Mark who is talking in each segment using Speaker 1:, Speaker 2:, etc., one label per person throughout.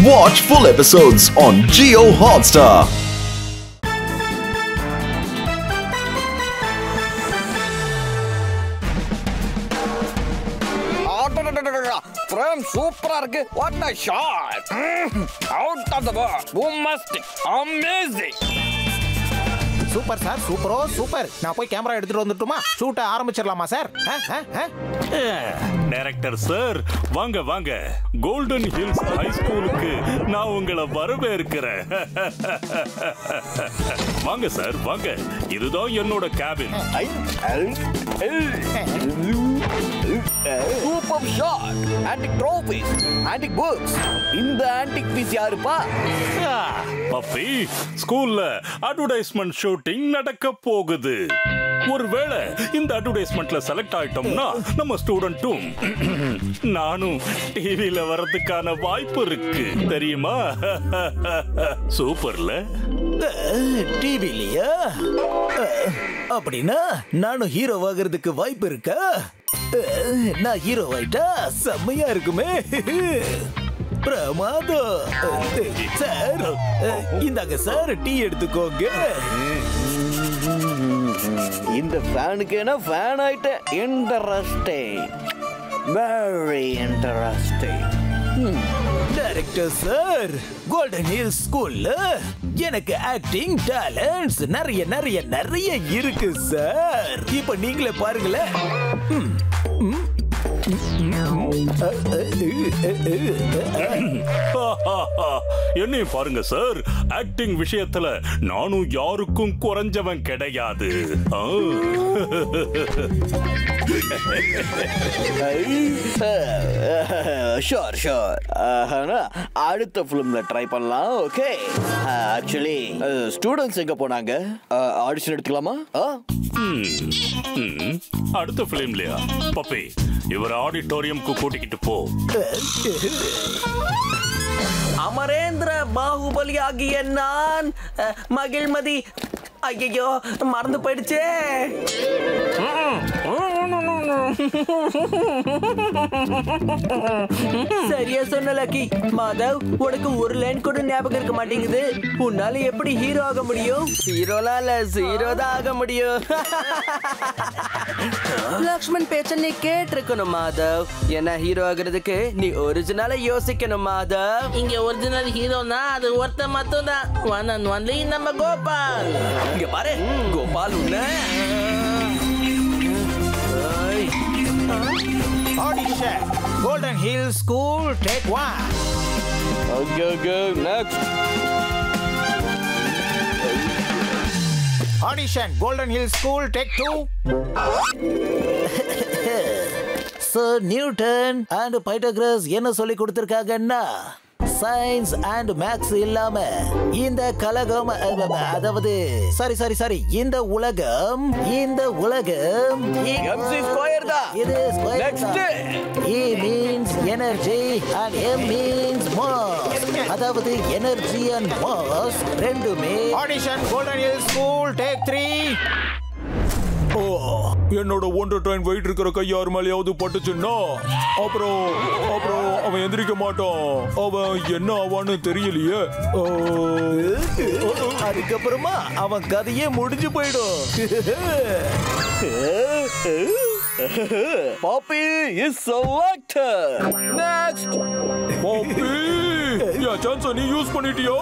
Speaker 1: Watch full episodes on Jio Hotstar.
Speaker 2: Frame super இருக்கு. What a shot! Out of the ball. Bombastic. Amazing.
Speaker 3: Super sir, சூப்பரோ super. நான் போய் camera எடுத்துட்டு வந்துட்டுமா? Shoot ஆரம்பிச்சிடலாமா sir?
Speaker 4: Director sir, வாங்க வாங்க. கோல்டன் ஹில்ஸ் ஹை ஸ்கூலுக்கு நான் உங்களை வரவேற்கிறேன். வாங்க சார், வாங்க. இதுதான் என்னோட cabin.
Speaker 2: Super shot. Antique trophies. Antique books. இந்த antique piece யாருப்பா?
Speaker 4: பப்பி, ஸ்கூல்ல அட்வர்டைஸ்மெண்ட் ஷூட்டிங் நடக்க போகுது. ஒருவேளை இந்த அட்வர்டைஸ்மெண்ட்ல செலக்ட் ஆயிட்டோம்னா நம்ம ஸ்டூடெண்ட்டும் நானும் டிவில வரதுக்கான வாய்ப்பு இருக்கு, தெரியுமா? சூப்பர்ல.
Speaker 3: டிவிலியா? அப்படின்னா நானும் ஹீரோ ஆகிறதுக்கு வாய்ப்பு இருக்கா? நான் ஹீரோ ஆயிட்டா செம்மையா இருக்குமே. பிரமாதம் சார். இந்தாங்க சார், டீ எடுத்துக்கோங்க.
Speaker 2: இந்த ஃபேனுக்கு என்ன ஃபேன் ஆயிட்டேன். Interesting, very interesting.
Speaker 3: Director sir, golden hills ஸ்கூல்ல எனக்கு ஆக்டிங் டேலண்ட்ஸ் நிறைய நிறைய நிறைய இருக்கு சார். இப்ப நீங்களே பாருங்களேன்.
Speaker 4: என்னையும் பாருங்க சார், ஆக்டிங் விஷயத்துல நானும் யாருக்கும் குறைஞ்சவன் கிடையாது.
Speaker 2: Sure sure. அடுத்த ஃபிலிம்ல ட்ரை பண்ணலாம். ஓகே. ஆக்சுவலி ஸ்டூடெண்ட்ஸ் எங்க போனாங்க? ஆடிஷன் எடுத்துக்கலாமா?
Speaker 4: அடுத்த பிலிம்லயா? பப்பி, இவர் ஆடிட்டோரியம்க்கு கூட்டிக்கிட்டு போ.
Speaker 5: அமரேந்திர பாகுபலி ஆகிய நான் மகிழ்மதி. ஐயோ, மறந்து போயிடுச்சே. சரியா சொன்ன லக்கி. மாதவ், உனக்கு ஒரு லைன் கூட ஞாபகம் இருக்க மாட்டேங்குது. உன்னால எப்படி ஹீரோ ஆக முடியும்? ஹீரோலாம் இல்ல, ஜீரோ தான் ஆக முடியும். லக்ஷ்மண் பேச்ச நீ கேட்டிருக்கணும் மாதவ். ஏன்னா ஹீரோ ஆகிறதுக்கு நீ ஒரிஜினலா யோசிக்கணும் மாதவ்.
Speaker 6: இங்க ஒரிஜினல் ஹீரோனா அது ஒருத்த மட்டும் தான். ஒன் அண்ட் ஒன்லி நம்ம கோபால்.
Speaker 5: இங்க பாரு, கோபால் உன்ன
Speaker 3: audition golden hills school take 1.
Speaker 2: Okay, next.
Speaker 3: Audition golden hills school take 2. Sir, Newton and Pythagoras என்ன சொல்லி கொடுத்திருக்காங்கன்னா, சயின்ஸ் அண்ட் மேக்ஸ் இல்லாம இந்த கலகம், அதாவது சாரி இந்த உலகம்
Speaker 2: MC ஸ்கொயர் தான்.
Speaker 3: இது square.
Speaker 2: Next.
Speaker 3: E means energy and M means mass. அதாவது எனர்ஜி அண்ட் மாஸ் ரெண்டுமே. Audition golden hills school take 3.
Speaker 7: என்னோட ஒன்றரை ட்ரெயின் வெயிட் இருக்கிற கை யார் மேலேயாவது பட்டுச்சுன்னா அப்புறம் அவன் எந்திரிக்க மாட்டான். அவன் என்ன ஆவான்னு தெரியலையே.
Speaker 3: அதுக்கப்புறமா அவன் கதையே முடிஞ்சு போயிடும்.
Speaker 2: Pappi is selected. Next.
Speaker 7: Pappi, என் சான்ஸை நீ யூஸ் பண்ணிட்டியோ?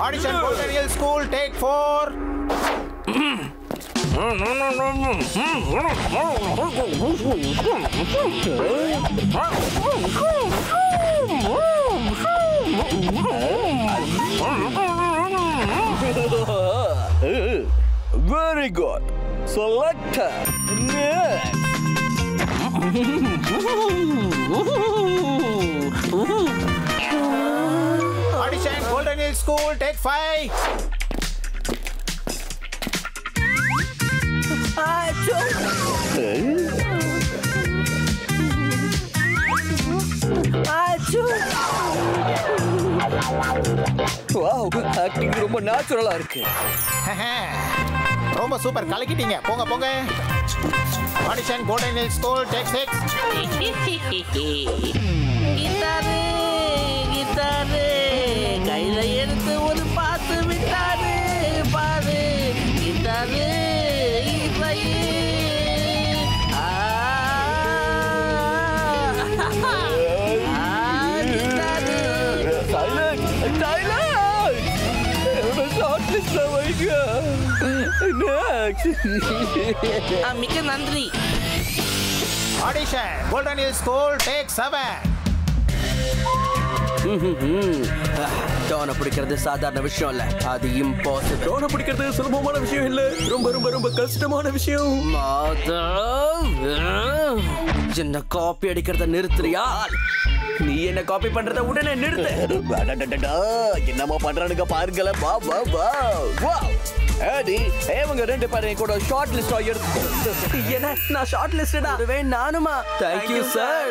Speaker 3: Audition golden hills school take 4.
Speaker 2: Very good. Selected. Next.
Speaker 3: Audition Golden Hills School take 5.
Speaker 2: Wow, acting ரொம்ப நேச்சுரலா இருக்கு.
Speaker 3: ரொம்ப சூப்பர், கலக்கிட்டீங்க. போங்க போங்க. Audition golden hills school take 6.
Speaker 6: Guitar மிக்க நன்றி.
Speaker 3: Audition golden hill school take 7.
Speaker 5: டோனை பிடிக்கிறது சாதாரண விஷயம் இல்ல, அது இம்பாசிபிள். டோனை பிடிக்கிறது சுலபமான விஷயம் இல்ல, ரொம்ப ரொம்ப ரொம்ப கஷ்டமான விஷயம். என்ன காப்பி அடிக்கிறத நிறுத்துறியா? நீ என்ன காப்பி பண்றத உடனே நிறுத்து.
Speaker 1: என்னமா பண்றானுங்க பாருங்களேன். வா வா வா வா. ஏடி ஏவங்க ரெண்டு பேரும் கூட ஷார்ட் லிஸ்ட் எடுத்துக்கோ.
Speaker 5: என்ன நான் ஷார்ட் லிஸ்டடா? நானுமா? Thank you sir.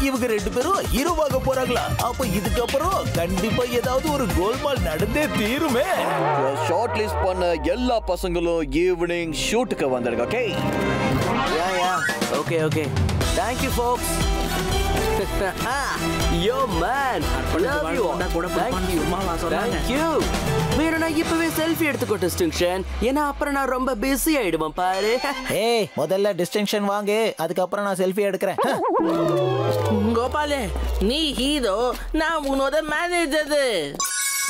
Speaker 3: இவங்க ரெண்டு பேரும் ஹீரோவாக போறாங்களா? அப்ப இதுக்கு அப்புறம் கண்டிப்பா ஏதாவது ஒரு கோல்மால் நடந்தே தீருமே.
Speaker 1: ஷார்ட் லிஸ்ட் பண்ண எல்லா பசங்களும் ஈவினிங் ஷூட்டுக்கு வந்துடுங்க. Okay
Speaker 5: okay okay. Thank you folks. Yo man, love you. Thank you. வேணும்னா இப்பவே செல்ஃபி எடுத்துக்கோ டிஸ்டிங்ஷன். ஏன்னா அப்புறம் நான் ரொம்ப பிஸி ஆயிடுவேன் பாரு.
Speaker 3: ஏய் முதல்ல டிஸ்டிங்ஷன் வாங்கு, அதுக்கப்புறம் நான் செல்ஃபி எடுக்கிறேன்.
Speaker 6: கோபாலே, நீ ஹீரோ, நான் உன்னோட மேனேஜர்.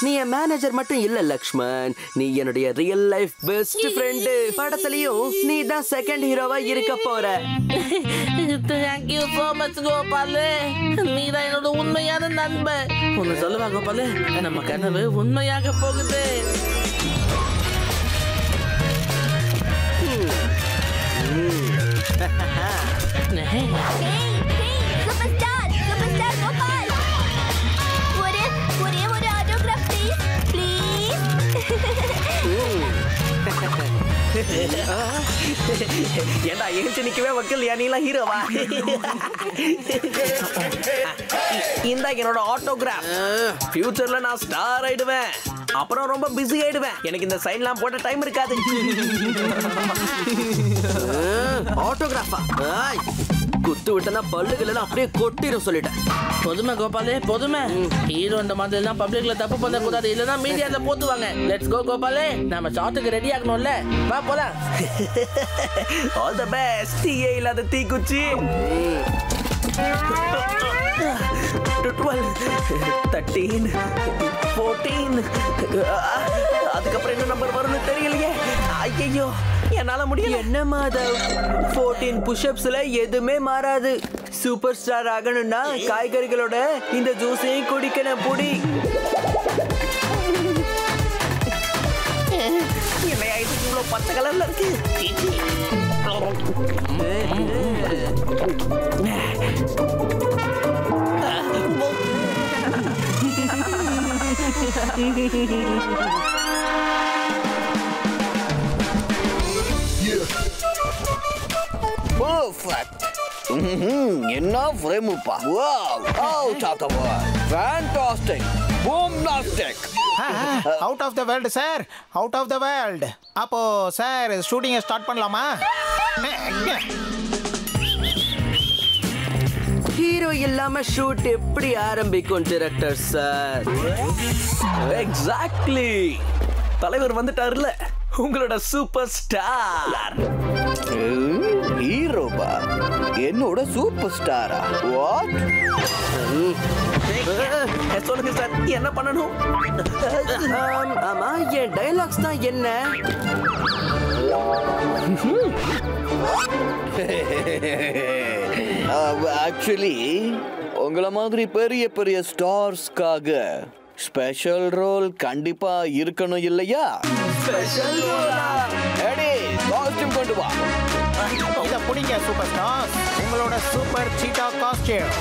Speaker 5: நீ என் மேனேஜர் மட்டும் இல்ல லக்ஷ்மன், நீ என்னுடைய ரியல் லைஃப் பெஸ்ட் ஃப்ரெண்ட். படத்துலயும் நீ தான் செகண்ட் ஹீரோவா இருக்க போற.
Speaker 6: Thank you so much கோபாலே, நீ தான் என்னோட உண்மையான நண்பன். ஒன்னு சொல்லுவா கோபாலே, நம்ம கனவு உண்மையாக போகுது.
Speaker 8: Superstar Gopal. ஒரே ஒரு autograph please.
Speaker 5: ஏண்டா எழுந்து நிக்கவே வக்கலையா? நீலாம் ஹீரோவா? இந்த என்னோட ஆட்டோகிராஃப். ஃபியூச்சர்ல நான் ஸ்டார் ஆயிடுவேன், அப்புறம் ரொம்ப பிஸி ஆயிடுவேன். எனக்கு இந்த சைன்லாம் போட்ட டைம் இருக்காது. ஆட்டோகிராஃபா? குத்து விட்டனா பல்லுகள் எல்லாம் அப்படியே கொட்டிடும் சொல்லிட்டேன்.
Speaker 6: பொதுமை கோபாலே, பொதுமை. ஹீரோ இந்த மாதிரி எல்லாம் பப்ளிக்ல தப்பு பண்ண கூடாது, இல்லனா மீடியால போட்டுவாங்க. லெட்ஸ் கோ கோபாலே, நாம ஷாட்டுக்கு ரெடி ஆகணும்ல. வா போலாம்.
Speaker 5: All the best. தீயே இல்லாத தீக்குச்சி. 12 13 14 அதுக்கப்புறம் என்ன நம்பர் வரும்னு தெரியலையே. ஐயோ என்னால முடியல. என்ன மாதவ், 14 புஷ்அப்ஸ்ல எதுவுமே மாறாது. சூப்பர் ஸ்டார் ஆகணும்னா காய்கறிகளோட இந்த ஜூஸையும் குடிக்கணும். புடி என்னையா இது இவ்வளோ பச்சை கலர்ல இருக்கு?
Speaker 1: Perfect. என்ன ஃப்ரேமுப்பா. Wow, out of the world. Fantastic. பூம்னாஸ்டிக்.
Speaker 3: Out of the world sir, out of the world. அப்போ சார் ஷூட்டிங்கை ஸ்டார்ட் பண்ணலாமா?
Speaker 5: ஹீரோ இல்லாம ஷூட் எப்படி ஆரம்பிக்கும் டைரக்டர் சார்? எக்ஸாக்ட்லி. தலைவர் வந்துட்டாருல, உங்களோட சூப்பர் ஸ்டார்.
Speaker 1: ஹீரோவா? என்னோட சூப்பர் ஸ்டாரா? வாட்?
Speaker 5: சொல்லுங்க சார், என்ன பண்ணணும்? ஆமா, என் டயலாக்ஸ் தான் என்ன?
Speaker 1: ஆக்சுவலி உங்களை மாதிரி பெரிய பெரிய ஸ்டார்ஸ்க்காக ஸ்பெஷல் ரோல் கண்டிப்பா இருக்கணும் இல்லையா?
Speaker 5: ஸ்பெஷல் ரோலா?
Speaker 1: எடி காஸ்டியூம் கொண்டு வா.
Speaker 3: இத புடிங்க சூப்பர் ஸ்டார், உங்களோட சூப்பர் சீட்டா காஸ்டியூம்.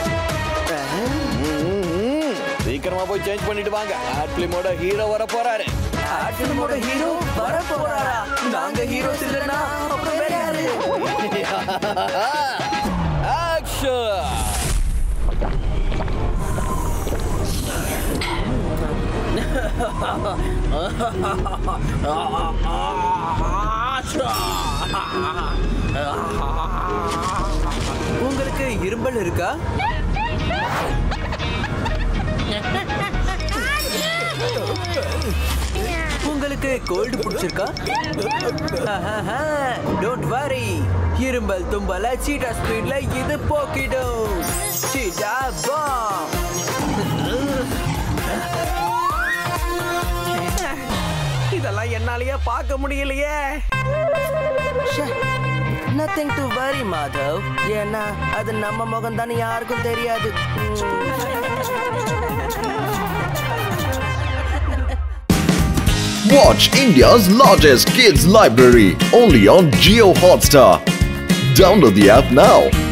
Speaker 1: சீக்கிரமா போய் சேஞ்ச் பண்ணிட்டு வாங்க. ஆட் ஃபிலிமோட ஹீரோ வர போறாரு.
Speaker 5: ஆட் ஃபிலிமோட ஹீரோ வர போறாரா? நாங்க ஹீரோஸ் இல்லனா அப்புறம் வேற யாரு?
Speaker 1: ஆக்ஷன்.
Speaker 5: உங்களுக்கு இரும்பல் இருக்கா? உங்களுக்கு கோல்டு பிடிச்சிருக்கா? டோன்ட் வரி, இரும்பல் தும்பல சீட்டா ஸ்பீட்ல இது போக்கிடும். சீட்டா பாம். இதெல்லாம் என்னாலயே பார்க்க முடியலையே. நத்திங் டு வரி மாதவ், ஏன்னா அது நம்ம முகம் தானே யாருக்கும் தெரியாது.
Speaker 9: Watch India's largest kids library only on Jio Hotstar. Download the app now.